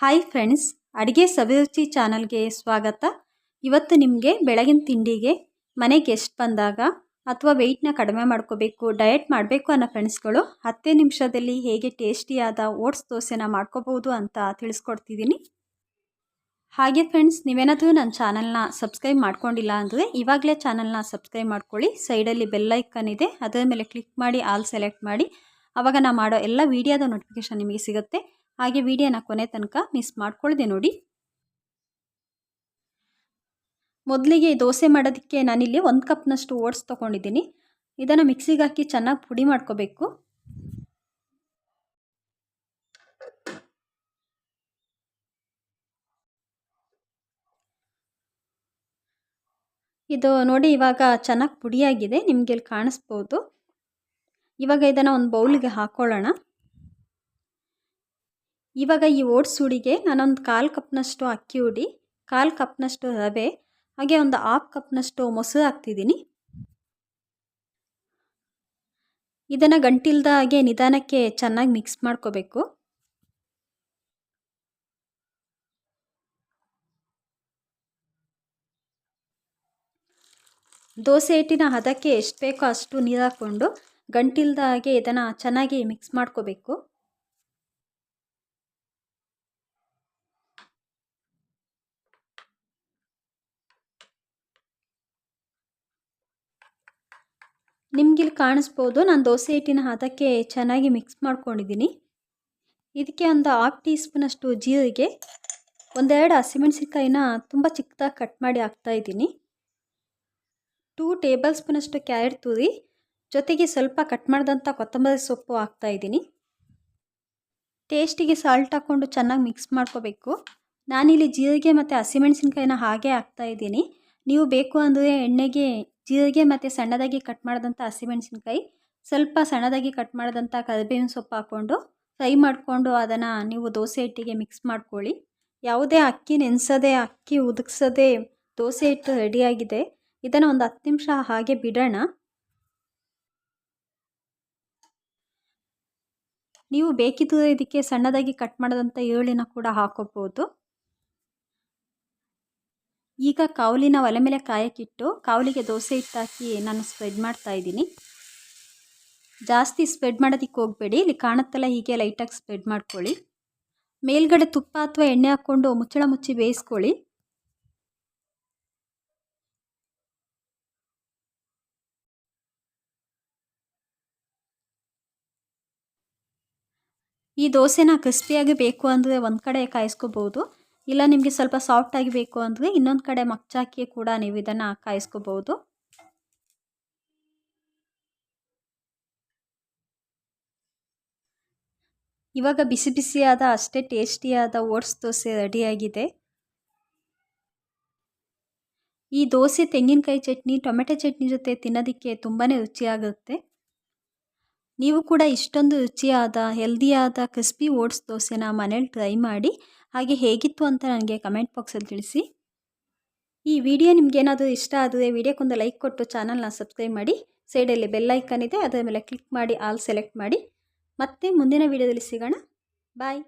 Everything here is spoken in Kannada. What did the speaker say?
ಹಾಯ್ ಫ್ರೆಂಡ್ಸ್, ಅಡುಗೆ ಸವಿರುಚಿ ಚಾನಲ್ಗೆ ಸ್ವಾಗತ. ಇವತ್ತು ನಿಮಗೆ ಬೆಳಗಿನ ತಿಂಡಿಗೆ ಮನೆಗೆ ಗೆಸ್ಟ್ ಬಂದಾಗ ಅಥವಾ ವೆಯ್ಟ್ನ ಕಡಿಮೆ ಮಾಡ್ಕೋಬೇಕು, ಡಯಟ್ ಮಾಡಬೇಕು ಅನ್ನೋ ಫ್ರೆಂಡ್ಸ್ಗಳು 10 ನಿಮಿಷದಲ್ಲಿ ಹೇಗೆ ಟೇಸ್ಟಿಯಾದ ಓಟ್ಸ್ ದೋಸೆನ ಮಾಡ್ಕೋಬೋದು ಅಂತ ತಿಳಿಸ್ಕೊಡ್ತಿದ್ದೀನಿ. ಹಾಗೆ ಫ್ರೆಂಡ್ಸ್, ನೀವೇನಾದರೂ ನನ್ನ ಚಾನಲ್ನ ಸಬ್ಸ್ಕ್ರೈಬ್ ಮಾಡ್ಕೊಂಡಿಲ್ಲ ಅಂದರೆ ಇವಾಗಲೇ ಚಾನಲ್ನ ಸಬ್ಸ್ಕ್ರೈಬ್ ಮಾಡ್ಕೊಳ್ಳಿ. ಸೈಡಲ್ಲಿ ಬೆಲ್ ಐಕನ್ ಇದೆ, ಅದರ ಮೇಲೆ ಕ್ಲಿಕ್ ಮಾಡಿ ಆಲ್ ಸೆಲೆಕ್ಟ್ ಮಾಡಿ. ಆವಾಗ ನಾನು ಮಾಡೋ ಎಲ್ಲ ವೀಡಿಯೋದ ನೋಟಿಫಿಕೇಷನ್ ನಿಮಗೆ ಸಿಗುತ್ತೆ. ಹಾಗೆ ವಿಡಿಯೋನ ಕೊನೆ ತನಕ ಮಿಸ್ ಮಾಡ್ಕೊಳ್ಳದೆ ನೋಡಿ. ಮೊದಲಿಗೆ ದೋಸೆ ಮಾಡೋದಕ್ಕೆ ನಾನಿಲ್ಲಿ 1 ಕಪ್ನಷ್ಟು ಓಟ್ಸ್ ತೊಗೊಂಡಿದ್ದೀನಿ. ಇದನ್ನು ಮಿಕ್ಸಿಗೆ ಹಾಕಿ ಚೆನ್ನಾಗಿ ಪುಡಿ ಮಾಡ್ಕೋಬೇಕು. ಇದು ನೋಡಿ, ಇವಾಗ ಚೆನ್ನಾಗಿ ಪುಡಿಯಾಗಿದೆ, ನಿಮಗೆ ಇಲ್ಲಿ ಕಾಣಿಸ್ಬೋದು. ಇವಾಗ ಇದನ್ನು ಒಂದು ಬೌಲಿಗೆ ಹಾಕ್ಕೊಳ್ಳೋಣ. ಇವಾಗ ಈ ಓಟ್ಸ್ ಹುಡಿಗೆ ನಾನೊಂದು 1/4 ಕಪ್ನಷ್ಟು ಅಕ್ಕಿ ಹುಡಿ, 1/4 ಕಪ್ನಷ್ಟು ರವೆ, ಹಾಗೆ ಒಂದು 1/2 ಕಪ್ನಷ್ಟು ಮೊಸರು ಹಾಕ್ತಿದ್ದೀನಿ. ಇದನ್ನು ಗಂಟಿಲ್ದ ಹಾಗೆ ನಿಧಾನಕ್ಕೆ ಚೆನ್ನಾಗಿ ಮಿಕ್ಸ್ ಮಾಡ್ಕೋಬೇಕು. ದೋಸೆ ಹಿಟ್ಟಿನ ಹದಕ್ಕೆ ಎಷ್ಟು ಬೇಕೋ ಅಷ್ಟು ನೀರು ಹಾಕ್ಕೊಂಡು ಗಂಟಿಲ್ದ ಹಾಗೆ ಇದನ್ನು ಚೆನ್ನಾಗಿ ಮಿಕ್ಸ್ ಮಾಡ್ಕೋಬೇಕು. ನಿಮಗಿಲ್ಲಿ ಕಾಣಿಸ್ಬೋದು, ನಾನು ದೋಸೆ ಹಿಟ್ಟಿನ ಹದಕ್ಕೆ ಚೆನ್ನಾಗಿ ಮಿಕ್ಸ್ ಮಾಡ್ಕೊಂಡಿದ್ದೀನಿ. ಇದಕ್ಕೆ ಒಂದು 1/2 ಟೀ ಸ್ಪೂನಷ್ಟು ಜೀರಿಗೆ, 1-2 ಹಸಿಮೆಣಸಿನ್ಕಾಯಿನ ತುಂಬ ಚಿಕ್ಕದಾಗಿ ಕಟ್ ಮಾಡಿ ಹಾಕ್ತಾಯಿದ್ದೀನಿ. 2 ಟೇಬಲ್ ಸ್ಪೂನಷ್ಟು ಕ್ಯಾರೆಟ್ ತುರಿ, ಜೊತೆಗೆ ಸ್ವಲ್ಪ ಕಟ್ ಮಾಡಿದಂಥ ಕೊತ್ತಂಬರಿ ಸೊಪ್ಪು ಹಾಕ್ತಾಯಿದ್ದೀನಿ. ಟೇಸ್ಟಿಗೆ ಸಾಲ್ಟ್ ಹಾಕ್ಕೊಂಡು ಚೆನ್ನಾಗಿ ಮಿಕ್ಸ್ ಮಾಡ್ಕೋಬೇಕು. ನಾನಿಲ್ಲಿ ಜೀರಿಗೆ ಮತ್ತು ಹಸಿಮೆಣಸಿನ್ಕಾಯಿನ ಹಾಗೆ ಹಾಕ್ತಾಯಿದ್ದೀನಿ. ನೀವು ಬೇಕು ಅಂದರೆ ಎಣ್ಣೆಗೆ ಜೀರಿಗೆ ಮತ್ತು ಸಣ್ಣದಾಗಿ ಕಟ್ ಮಾಡಿದಂಥ ಹಸಿಮೆಣಸಿನ್ಕಾಯಿ, ಸ್ವಲ್ಪ ಸಣ್ಣದಾಗಿ ಕಟ್ ಮಾಡಿದಂಥ ಕರಿಬೇವಿನ ಸೊಪ್ಪು ಹಾಕ್ಕೊಂಡು ಫ್ರೈ ಮಾಡಿಕೊಂಡು ಅದನ್ನು ನೀವು ದೋಸೆ ಹಿಟ್ಟಿಗೆ ಮಿಕ್ಸ್ ಮಾಡ್ಕೊಳ್ಳಿ. ಯಾವುದೇ ಅಕ್ಕಿ ನೆನೆಸೋದೆ, ಅಕ್ಕಿ ಉದುಕ್ಸೋದೆ ದೋಸೆ ಹಿಟ್ಟು ರೆಡಿಯಾಗಿದೆ. ಇದನ್ನು ಒಂದು 10 ನಿಮಿಷ ಹಾಗೆ ಬಿಡೋಣ. ನೀವು ಬೇಕಿದ್ದರೆ ಇದಕ್ಕೆ ಸಣ್ಣದಾಗಿ ಕಟ್ ಮಾಡಿದಂಥ ಈರುಳ್ಳಿನ ಕೂಡ ಹಾಕೋಬೋದು. ಈಗ ಕಾವಲಿನ ಒಲೆ ಮೇಲೆ ಕಾಯಕ್ಕಿಟ್ಟು ಕಾವಲಿಗೆ ದೋಸೆ ಹಿಟ್ಟು ಹಾಕಿ ನಾನು ಸ್ಪ್ರೆಡ್ ಮಾಡ್ತಾಯಿದ್ದೀನಿ. ಜಾಸ್ತಿ ಸ್ಪ್ರೆಡ್ ಮಾಡೋದಕ್ಕೆ ಹೋಗಬೇಡಿ, ಇಲ್ಲಿ ಕಾಣುತ್ತಲ್ಲ ಹೀಗೆ ಲೈಟಾಗಿ ಸ್ಪ್ರೆಡ್ ಮಾಡ್ಕೊಳ್ಳಿ. ಮೇಲ್ಗಡೆ ತುಪ್ಪ ಅಥವಾ ಎಣ್ಣೆ ಹಾಕ್ಕೊಂಡು ಮುಚ್ಚಳ ಮುಚ್ಚಿ ಬೇಯಿಸ್ಕೊಳ್ಳಿ. ಈ ದೋಸೆನ ಕ್ರಿಸ್ಪಿಯಾಗಿ ಬೇಕು ಅಂದರೆ ಒಂದು ಕಡೆ ಕಾಯಿಸ್ಕೋಬೋದು, ಇಲ್ಲ ನಿಮಗೆ ಸ್ವಲ್ಪ ಸಾಫ್ಟಾಗಿ ಬೇಕು ಅಂದರೆ ಇನ್ನೊಂದು ಕಡೆ ಮಗ್ಚಾಕಿ ಕೂಡ ನೀವು ಇದನ್ನು ಕಾಯಿಸ್ಕೋಬೋದು. ಇವಾಗ ಬಿಸಿ ಬಿಸಿಯಾದ ಅಷ್ಟೇ ಟೇಸ್ಟಿಯಾದ ಓಟ್ಸ್ ದೋಸೆ ರೆಡಿಯಾಗಿದೆ. ಈ ದೋಸೆ ತೆಂಗಿನಕಾಯಿ ಚಟ್ನಿ, ಟೊಮೆಟೊ ಚಟ್ನಿ ಜೊತೆ ತಿನ್ನೋದಕ್ಕೆ ತುಂಬಾ ರುಚಿಯಾಗುತ್ತೆ. ನೀವು ಕೂಡ ಇಷ್ಟೊಂದು ರುಚಿಯಾದ ಹೆಲ್ದಿಯಾದ ಕ್ರಿಸ್ಪಿ ಓಟ್ಸ್ ದೋಸೆನ ಮನೇಲಿ ಟ್ರೈ ಮಾಡಿ. ಹಾಗೆ ಹೇಗಿತ್ತು ಅಂತ ನನಗೆ ಕಮೆಂಟ್ ಬಾಕ್ಸಲ್ಲಿ ತಿಳಿಸಿ. ಈ ವಿಡಿಯೋ ನಿಮಗೇನಾದರೂ ಇಷ್ಟ ಆದರೆ ವಿಡಿಯೋಕ್ಕೊಂದು ಲೈಕ್ ಕೊಟ್ಟು ಚಾನಲ್ನ ಸಬ್ಸ್ಕ್ರೈಬ್ ಮಾಡಿ. ಸೈಡಲ್ಲಿ ಬೆಲ್ ಐಕನ್ ಇದೆ, ಅದರ ಮೇಲೆ ಕ್ಲಿಕ್ ಮಾಡಿ ಆಲ್ ಸೆಲೆಕ್ಟ್ ಮಾಡಿ. ಮತ್ತೆ ಮುಂದಿನ ವಿಡಿಯೋದಲ್ಲಿ ಸಿಗೋಣ. ಬಾಯ್.